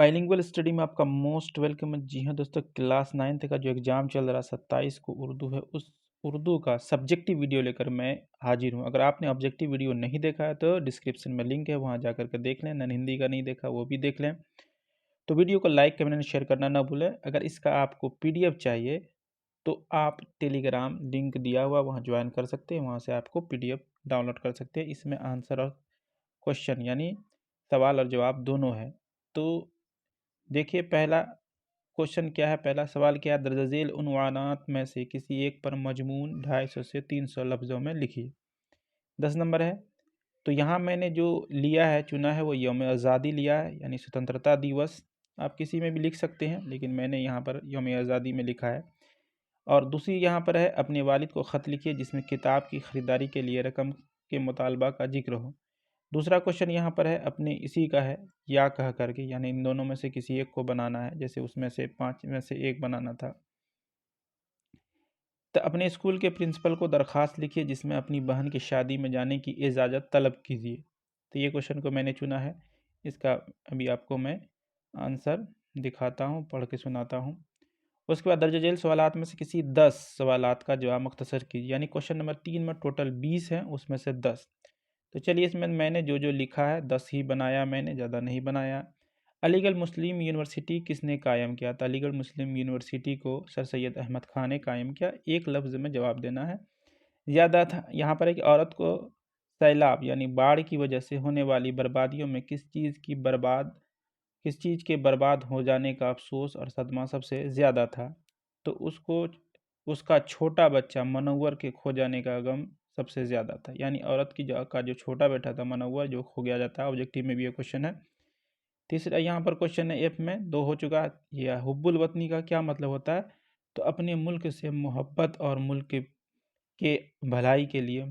Bilingual study में आपका most welcome है। जी हाँ दोस्तों, क्लास 9th का जो एग्ज़ाम चल रहा 27 को उर्दू है, उस उर्दू का सब्जेक्टिव वीडियो लेकर मैं हाजिर हूँ। अगर आपने ऑब्जेक्टिव वीडियो नहीं देखा है तो डिस्क्रिप्शन में लिंक है, वहाँ जाकर के देख लें। नन हिंदी का नहीं देखा वो भी देख लें। तो वीडियो को लाइक कमेंट एंड शेयर करना ना भूलें। अगर इसका आपको पीडीएफ चाहिए तो आप टेलीग्राम लिंक दिया हुआ वहाँ ज्वाइन कर सकते हैं, वहाँ से आपको पीडीएफ डाउनलोड कर सकते हैं। इसमें आंसर और क्वेश्चन यानी सवाल और जवाब दोनों है। तो देखिए पहला क्वेश्चन क्या है, पहला सवाल क्या है, दर्ज झेल उन्वानात में से किसी एक पर मजमून 250 से 300 लफ्ज़ों में लिखिए। 10 नंबर है। तो यहाँ मैंने जो लिया है, चुना है, वो यौम आज़ादी लिया है, यानी स्वतंत्रता दिवस। आप किसी में भी लिख सकते हैं, लेकिन मैंने यहाँ पर यौम आज़ादी में लिखा है। और दूसरी यहाँ पर है, अपने वालिद को ख़त लिखिए जिसमें किताब की ख़रीदारी के लिए रकम के मुतालबा का जिक्र हो। दूसरा क्वेश्चन यहाँ पर है, अपने इसी का है, या कह करके, यानी इन दोनों में से किसी एक को बनाना है, जैसे उसमें से 5 में से एक बनाना था। तो अपने स्कूल के प्रिंसिपल को दरख्वास्त लिखिए जिसमें अपनी बहन की शादी में जाने की इजाज़त तलब कीजिए। तो ये क्वेश्चन को मैंने चुना है। इसका अभी आपको मैं आंसर दिखाता हूँ, पढ़ के सुनाता हूँ। उसके बाद दर्ज झेल सवालात में से किसी 10 सवालात का जवाब मुख्तसर कीजिए, यानी क्वेश्चन नंबर 3 में टोटल 20 हैं, उसमें से 10। तो चलिए इसमें मैंने जो जो लिखा है 10 ही बनाया मैंने, ज़्यादा नहीं बनाया। अलीगढ़ मुस्लिम यूनिवर्सिटी किसने कायम किया? तो अलीगढ़ मुस्लिम यूनिवर्सिटी को सर सैयद अहमद ख़ान ने कायम किया। एक लफ्ज़ में जवाब देना है। ज़्यादा था यहाँ पर, एक औरत को सैलाब यानी बाढ़ की वजह से होने वाली बर्बादियों में किस चीज़ के बर्बाद हो जाने का अफसोस और सदमा सबसे ज़्यादा था? तो उसको उसका छोटा बच्चा मनव्वर के खो जाने का गम सबसे ज़्यादा था। यानी औरत की जो छोटा बेटा था मनव्वर, जो खो गया जाता है। ऑब्जेक्टिव में भी ये क्वेश्चन है। तीसरा यहाँ पर क्वेश्चन है, एफ में 2 हो चुका है। यह हुब्बुल वतनी का क्या मतलब होता है? तो अपने मुल्क से मोहब्बत और मुल्क के भलाई के लिए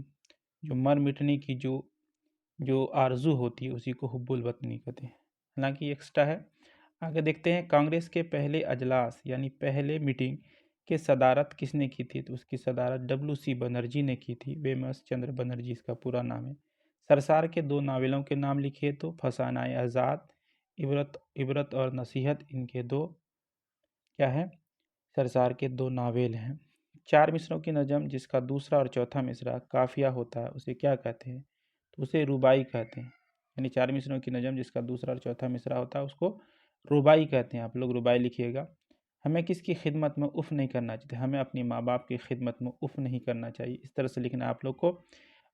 जो मर मिटने की जो आरजू होती है उसी को हुब्बुल वतनी कहते हैं। हालांकि एक्स्ट्रा है। आगे देखते हैं, कांग्रेस के पहले अजलास यानी पहले मीटिंग के सदारत किसने की थी? तो उसकी सदारत WC बनर्जी ने की थी। वेमस चंद्र बनर्जी इसका पूरा नाम है। सरसार के 2 नावलों के नाम लिखिए। तो फसानाए आज़ाद, इबरत और नसीहत, इनके 2 क्या है, सरसार के 2 नावेल हैं। 4 मिसरों की नज़म जिसका दूसरा और चौथा मिसरा काफिया होता है उसे क्या कहते हैं? तो उसे रुबाई कहते हैं। यानी 4 मिसरों की नज़म जिसका दूसरा और चौथा मिसरा होता है उसको रुबाई कहते हैं। आप लोग रुबाई लिखिएगा। हमें किसकी खिदमत में उफ़ नहीं करना चाहिए? हमें अपने माँ बाप की खिदमत में उफ़ नहीं करना चाहिए। इस तरह से लिखना है आप लोग को।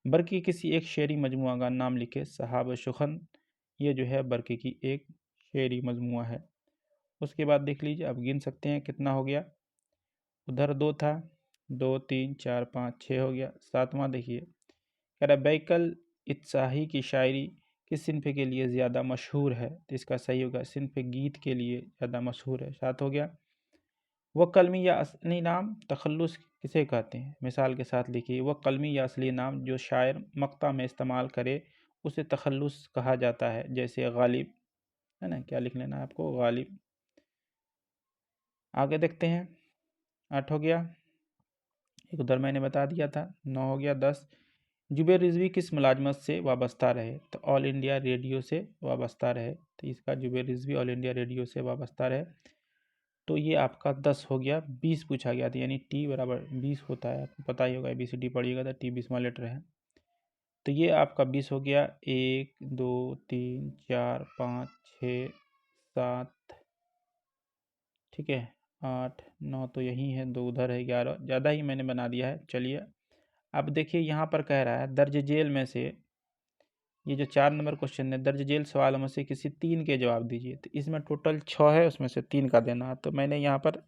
बर्की किसी एक शेरी मजमुआ का नाम लिखे। सहाब शुखन, ये जो है बर्की की एक शेरी मजमुआ है। उसके बाद देख लीजिए, आप गिन सकते हैं कितना हो गया। उधर 2 था, 2 3 4 5 6 हो गया। 7वां देखिए, कह रहा बैकल इत्साही की शायरी किस सिन्फ के लिए ज़्यादा मशहूर है? तो इसका सही होगा सिन्फ गीत के लिए ज़्यादा मशहूर है। 7 हो गया। वह कलमी या असली नाम तखल्लुस किसे कहते हैं? मिसाल के साथ लिखिए, वह कलमी या असली नाम जो शायर मक्ता में इस्तेमाल करे उसे तखल्लुस कहा जाता है। जैसे गालिब, है ना, क्या लिख लेना है आपको, गालिब। आगे देखते हैं, 8 हो गया। एक उधर मैंने बता दिया था। 9 हो गया। 10, जुबैर रिजवी किस मुलाजमत से वाबस्ता रहे? तो ऑल इंडिया रेडियो से वाबस्ता रहे। तो इसका Zubair Rizvi all India radio से वाबस्ता रहे। तो ये आपका 10 हो गया। 20 पूछा गया था, यानी T बराबर 20 होता है, आपको पता ही होगा, ABCD पढ़िएगा तो T 20वां लेटर है। तो ये आपका 20 हो गया। 1 2 3 4 5 6 7, ठीक है, 8 9 तो यही है, 2 उधर है, 11, ज़्यादा ही मैंने बना दिया है। चलिए अब देखिए, यहाँ पर कह रहा है दर्ज झेल में से, ये जो 4 नंबर क्वेश्चन है, दर्ज झेल सवालों में से किसी 3 के जवाब दीजिए। तो इसमें टोटल 6 है, उसमें से 3 का देना है। तो मैंने यहाँ पर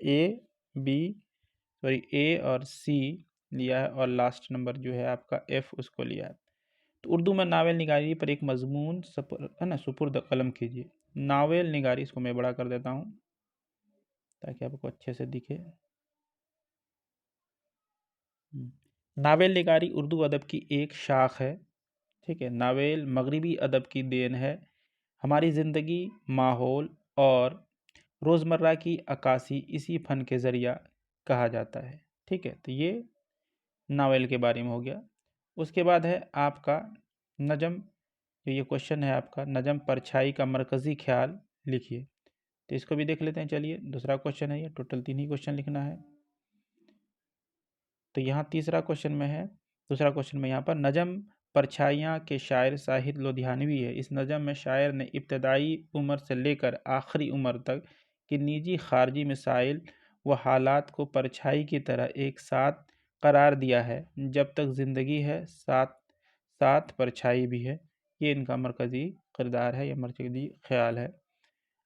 ए और सी लिया है, और लास्ट नंबर जो है आपका F उसको लिया है। तो उर्दू में नावल निगारी पर एक मजमून है ना, सुपुर्द कलम कीजिए। नावल निगारी, इसको मैं बड़ा कर देता हूँ ताकि आपको अच्छे से दिखे। नावल निगारी उर्दू अदब की एक शाख है, ठीक है। नावल मगरिबी अदब की देन है। हमारी ज़िंदगी, माहौल और रोज़मर्रा की अक्कासी इसी फ़न के ज़रिया कहा जाता है, ठीक है। तो ये नावल के बारे में हो गया। उसके बाद है आपका नजम, जो ये क्वेश्चन है आपका, नजम परछाई का मरकज़ी ख्याल लिखिए। तो इसको भी देख लेते हैं। चलिए, दूसरा क्वेश्चन है ये, टोटल 3 ही क्वेश्चन लिखना है। तो यहाँ तीसरा क्वेश्चन में है, दूसरा क्वेश्चन में यहाँ पर नज़म परछाइयाँ के शायर साहिद लोधियानवी है। इस नज़म में शायर ने इब्तदाई उम्र से लेकर आखिरी उम्र तक की निजी खारजी मसाइल व हालात को परछाई की तरह एक साथ करार दिया है। जब तक ज़िंदगी है साथ साथ परछाई भी है। ये इनका मरकज़ी किरदार है, ये मरकज़ी ख्याल है।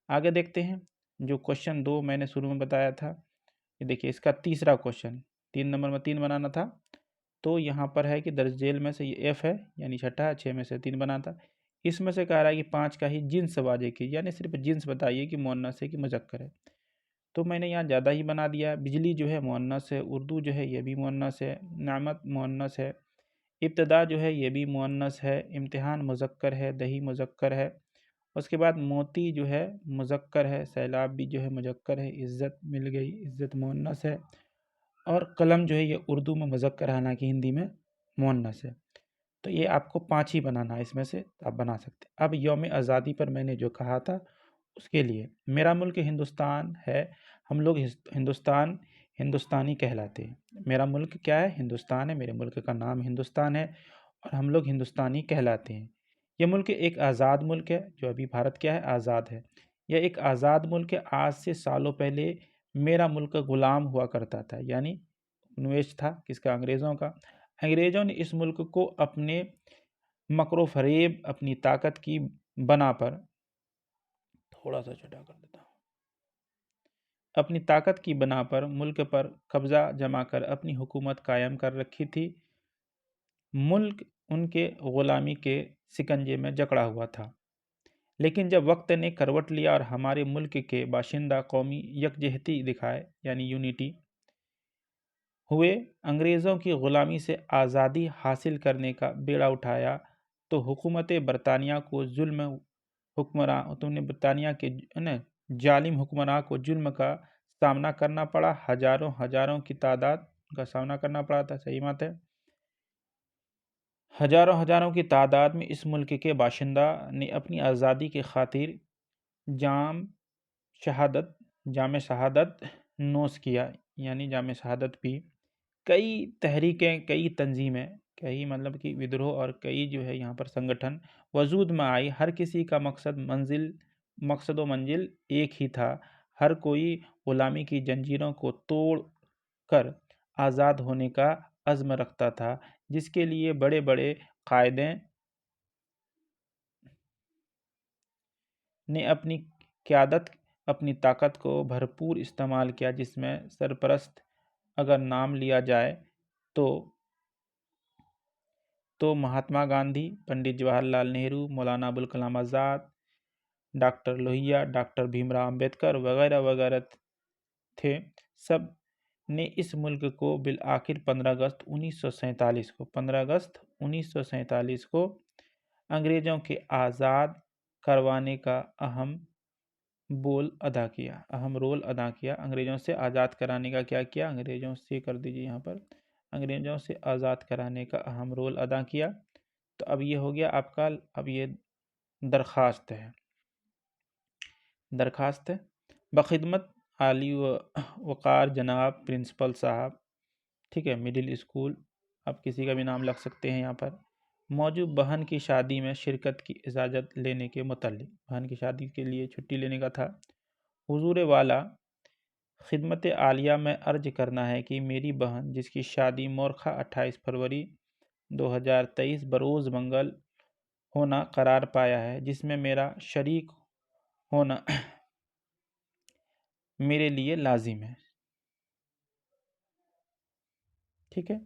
आगे देखते हैं। जो क्वेश्चन 2 मैंने शुरू में बताया था, ये देखिए इसका तीसरा क्वेश्चन, 3 नंबर में 3 बनाना था। तो यहाँ पर है कि दर्ज झेल में से ये एफ है, यानी छठा है, 6 में से 3 बना था। इसमें से कह रहा है कि 5 का ही जिन्स वाजे की, यानी सिर्फ जिन्स बताइए कि मुअन्नस है कि मुज़क्कर है। तो मैंने यहाँ ज़्यादा ही बना दिया। बिजली जो है मुअन्नस है, उर्दू जो है ये भी मुअन्नस है, नामत मुअन्नस है, इब्तदा जो है ये भी मुअन्नस है, इम्तिहान मुज़क्कर है, दही मुज़क्कर है। उसके बाद मोती जो है मुज़क्कर है, सैलाब भी जो है मुज़क्कर है, इज़्ज़त मिल गई, इज़्ज़त मुअन्नस है, और कलम जो है ये उर्दू में मुज़क्कर है, हालांकि हिंदी में मुअन्नस है। तो ये आपको 5 ही बनाना है, इसमें से आप बना सकते हैं। अब यौम आज़ादी पर मैंने जो कहा था उसके लिए, मेरा मुल्क हिंदुस्तान है, हम लोग हिंदुस्तानी कहलाते हैं। मेरा मुल्क क्या है? हिंदुस्तान है, मेरे मुल्क का नाम हिंदुस्तान है और हम लोग हिंदुस्तानी कहलाते हैं। यह मुल्क एक आज़ाद मुल्क है, जो अभी भारत क्या है? आज़ाद है। यह एक आज़ाद मुल्क है। आज से सालों पहले मेरा मुल्क गुलाम हुआ करता था, यानी उपनिवेश था किसका? अंग्रेज़ों का। अंग्रेज़ों ने इस मुल्क को अपने मकरो फरेब, अपनी ताकत की बना पर, थोड़ा सा छोटा कर देता हूँ, अपनी ताकत की बना पर मुल्क पर कब्जा जमा कर अपनी हुकूमत कायम कर रखी थी। मुल्क उनके गुलामी के सिकंजे में जकड़ा हुआ था। लेकिन जब वक्त ने करवट लिया और हमारे मुल्क के बाशिंदा कौमी यकजहती दिखाए, यानी यूनिटी हुए, अंग्रेज़ों की ग़ुलामी से आज़ादी हासिल करने का बेड़ा उठाया, तो हुकूमत बरतानिया को जुल्म हुक्मरान तुमने बरतानिया के न जालिम हुक्मरान को जुल्म का सामना करना पड़ा। हजारों हजारों की तादाद का सामना करना पड़ा था। सही बात है। हजारों हजारों की तादाद में इस मुल्क के बाशिंदा ने अपनी आज़ादी की खातिर जाम शहादत जाम शहादत नोश किया, यानी जाम शहादत पी। कई तहरीकें, कई तंजीमें, कई मतलब कि विद्रोह और कई जो है यहाँ पर संगठन वजूद में आई। हर किसी का मकसद व मंजिल एक ही था। हर कोई ग़ुलामी की जंजीरों को तोड़ कर आज़ाद होने का अज़्म रखता था, जिसके लिए बड़े बड़े कायदे ने अपनी क़यादत, अपनी ताकत को भरपूर इस्तेमाल किया, जिसमें सरपरस्त अगर नाम लिया जाए तो महात्मा गांधी, पंडित जवाहरलाल नेहरू, मौलाना अबुल कलाम आज़ाद, डॉक्टर लोहिया, डॉक्टर भीमराव अंबेडकर वगैरह वगैरह थे। सब ने इस मुल्क को बिल आखिर 15 अगस्त 1947 को अंग्रेज़ों के आज़ाद करवाने का अहम रोल अदा किया। अंग्रेज़ों से आज़ाद कराने का क्या किया? अंग्रेज़ों से कर दीजिए यहाँ पर, अंग्रेज़ों से आज़ाद कराने का अहम रोल अदा किया। तो अब ये हो गया आपका, अब ये दरख्वास्त है। बखिदमत आली वक़ार जनाब प्रिंसिपल साहब, ठीक है, मिडिल स्कूल, आप किसी का भी नाम लग सकते हैं यहाँ पर। मौजूद बहन की शादी में शिरकत की इजाज़त लेने के मुतालिक, बहन की शादी के लिए छुट्टी लेने का था। हुजूर वाला, खिदमत आलिया में अर्ज करना है कि मेरी बहन, जिसकी शादी मोरखा 28 फरवरी 2023 बरोज़ मंगल होना करार पाया है, जिसमें मेरा शरीक होना मेरे लिए लाजिम है। ठीक है,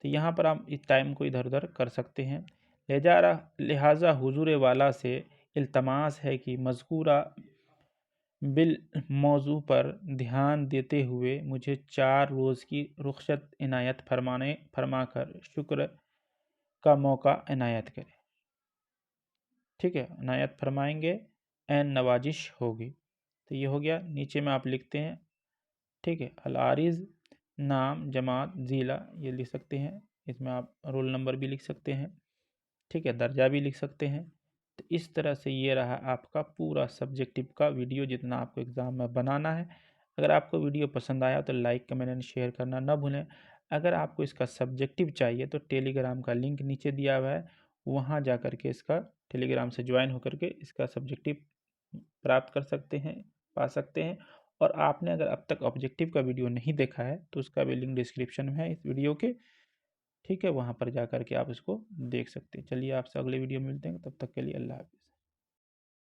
तो यहाँ पर आप इस टाइम को इधर उधर कर सकते हैं। लिहाजा हुजूर वाला से इल्तमास है कि मज़कूरा बिल मौजू पर ध्यान देते हुए मुझे 4 रोज़ की रुख्सत इनायत फरमाकर शुक्र का मौका इनायत करें। ठीक है, इनायत फरमाएंगे, ऐन नवाजिश होगी। तो ये हो गया। नीचे में आप लिखते हैं, ठीक है, अल-आरिज़, नाम, जमात, ज़िला ये लिख सकते हैं। इसमें आप रोल नंबर भी लिख सकते हैं, ठीक है, दर्जा भी लिख सकते हैं। तो इस तरह से ये रहा आपका पूरा सब्जेक्टिव का वीडियो जितना आपको एग्ज़ाम में बनाना है। अगर आपको वीडियो पसंद आया तो लाइक, कमेंट एंड शेयर करना ना भूलें। अगर आपको इसका सब्जेक्टिव चाहिए तो टेलीग्राम का लिंक नीचे दिया हुआ है, वहाँ जा कर के इसका टेलीग्राम से ज्वाइन होकर के इसका सब्जेक्टिव प्राप्त कर सकते हैं, पा सकते हैं। और आपने अगर अब तक ऑब्जेक्टिव का वीडियो नहीं देखा है तो उसका भी लिंक डिस्क्रिप्शन में है इस वीडियो के, ठीक है? वहाँ पर जा कर के आप इसको देख सकते हैं। चलिए आपसे अगले वीडियो में मिलते हैं, तब तक के लिए अल्लाह हाफ़िज़।